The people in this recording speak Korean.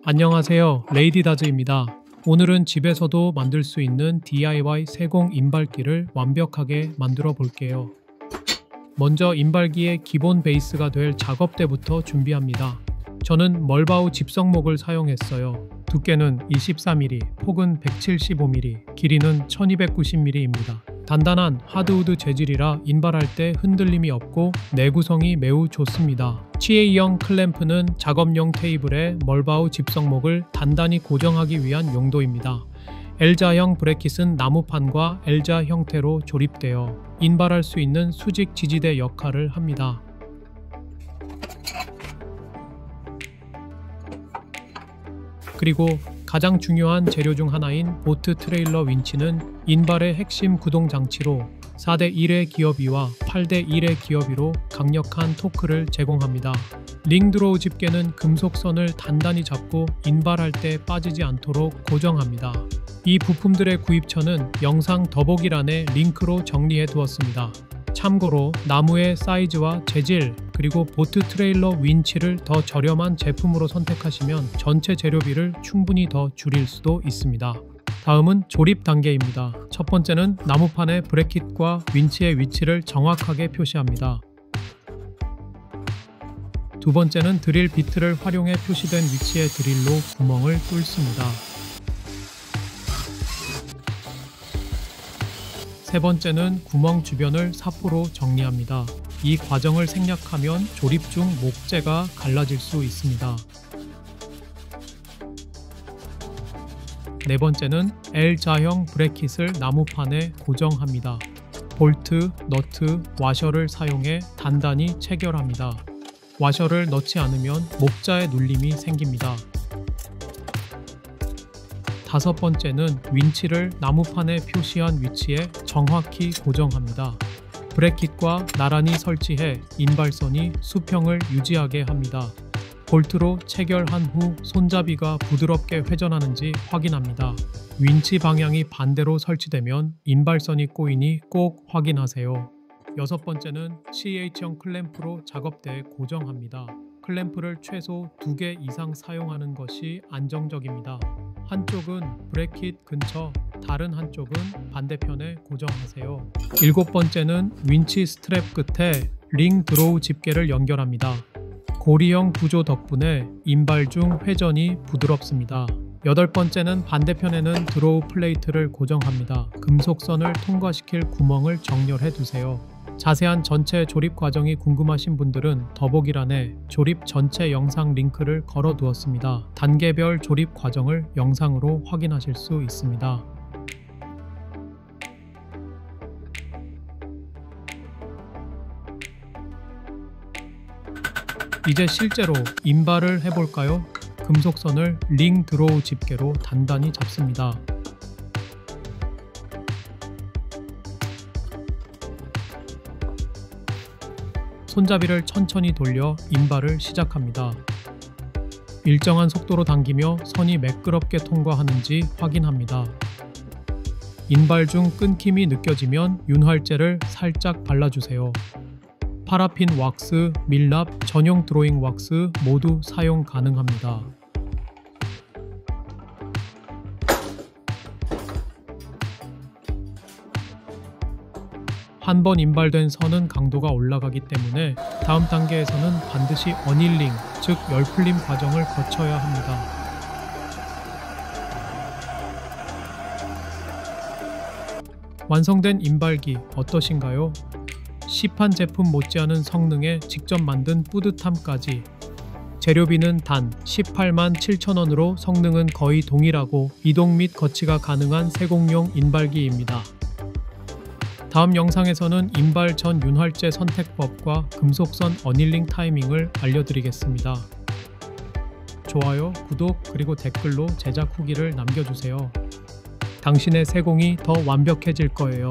안녕하세요, 레이디다즈입니다. 오늘은 집에서도 만들 수 있는 DIY 세공 인발기를 완벽하게 만들어 볼게요. 먼저 인발기의 기본 베이스가 될 작업대부터 준비합니다. 저는 멀바우 집성목을 사용했어요. 두께는 24mm, 폭은 175mm, 길이는 1290mm입니다. 단단한 하드우드 재질이라 인발할 때 흔들림이 없고 내구성이 매우 좋습니다. CA형 클램프는 작업용 테이블에 멀바우 집성목을 단단히 고정하기 위한 용도입니다. L자형 브래킷은 나무판과 L자 형태로 조립되어 인발할 수 있는 수직 지지대 역할을 합니다. 그리고 가장 중요한 재료 중 하나인 보트 트레일러 윈치는 인발의 핵심 구동 장치로 4:1의 기어비와 8:1의 기어비로 강력한 토크를 제공합니다. 링 드로우 집게는 금속선을 단단히 잡고 인발할 때 빠지지 않도록 고정합니다. 이 부품들의 구입처는 영상 더보기란에 링크로 정리해 두었습니다. 참고로 나무의 사이즈와 재질, 그리고 보트 트레일러 윈치를 더 저렴한 제품으로 선택하시면 전체 재료비를 충분히 더 줄일 수도 있습니다. 다음은 조립 단계입니다. 첫 번째는 나무판의 브래킷과 윈치의 위치를 정확하게 표시합니다. 두 번째는 드릴 비트를 활용해 표시된 위치의 드릴로 구멍을 뚫습니다. 세 번째는 구멍 주변을 사포로 정리합니다. 이 과정을 생략하면 조립 중 목재가 갈라질 수 있습니다. 네 번째는 L자형 브래킷을 나무판에 고정합니다. 볼트, 너트, 와셔를 사용해 단단히 체결합니다. 와셔를 넣지 않으면 목자의 눌림이 생깁니다. 다섯 번째는 윈치를 나무판에 표시한 위치에 정확히 고정합니다. 브래킷과 나란히 설치해 인발선이 수평을 유지하게 합니다. 볼트로 체결한 후 손잡이가 부드럽게 회전하는지 확인합니다. 윈치 방향이 반대로 설치되면 인발선이 꼬이니 꼭 확인하세요. 여섯 번째는 CH형 클램프로 작업대에 고정합니다. 클램프를 최소 2개 이상 사용하는 것이 안정적입니다. 한쪽은 브래킷 근처, 다른 한쪽은 반대편에 고정하세요. 일곱 번째는 윈치 스트랩 끝에 링 드로우 집게를 연결합니다. 고리형 구조 덕분에 인발 중 회전이 부드럽습니다. 여덟 번째는 반대편에는 드로우 플레이트를 고정합니다. 금속선을 통과시킬 구멍을 정렬해 두세요. 자세한 전체 조립 과정이 궁금하신 분들은 더보기란에 조립 전체 영상 링크를 걸어 두었습니다. 단계별 조립 과정을 영상으로 확인하실 수 있습니다. 이제 실제로 인발을 해볼까요? 금속선을 링 드로우 집게로 단단히 잡습니다. 손잡이를 천천히 돌려 인발을 시작합니다. 일정한 속도로 당기며 선이 매끄럽게 통과하는지 확인합니다. 인발 중 끊김이 느껴지면 윤활제를 살짝 발라주세요. 파라핀 왁스, 밀랍, 전용 드로잉 왁스 모두 사용 가능합니다. 한 번 인발된 선은 강도가 올라가기 때문에 다음 단계에서는 반드시 어닐링, 즉 열풀림 과정을 거쳐야 합니다. 완성된 인발기 어떠신가요? 시판 제품 못지않은 성능에 직접 만든 뿌듯함까지. 재료비는 단 18만 7천원으로 성능은 거의 동일하고 이동 및 거치가 가능한 세공용 인발기입니다. 다음 영상에서는 인발 전 윤활제 선택법과 금속선 어닐링 타이밍을 알려드리겠습니다. 좋아요, 구독, 그리고 댓글로 제작 후기를 남겨주세요. 당신의 세공이 더 완벽해질 거예요.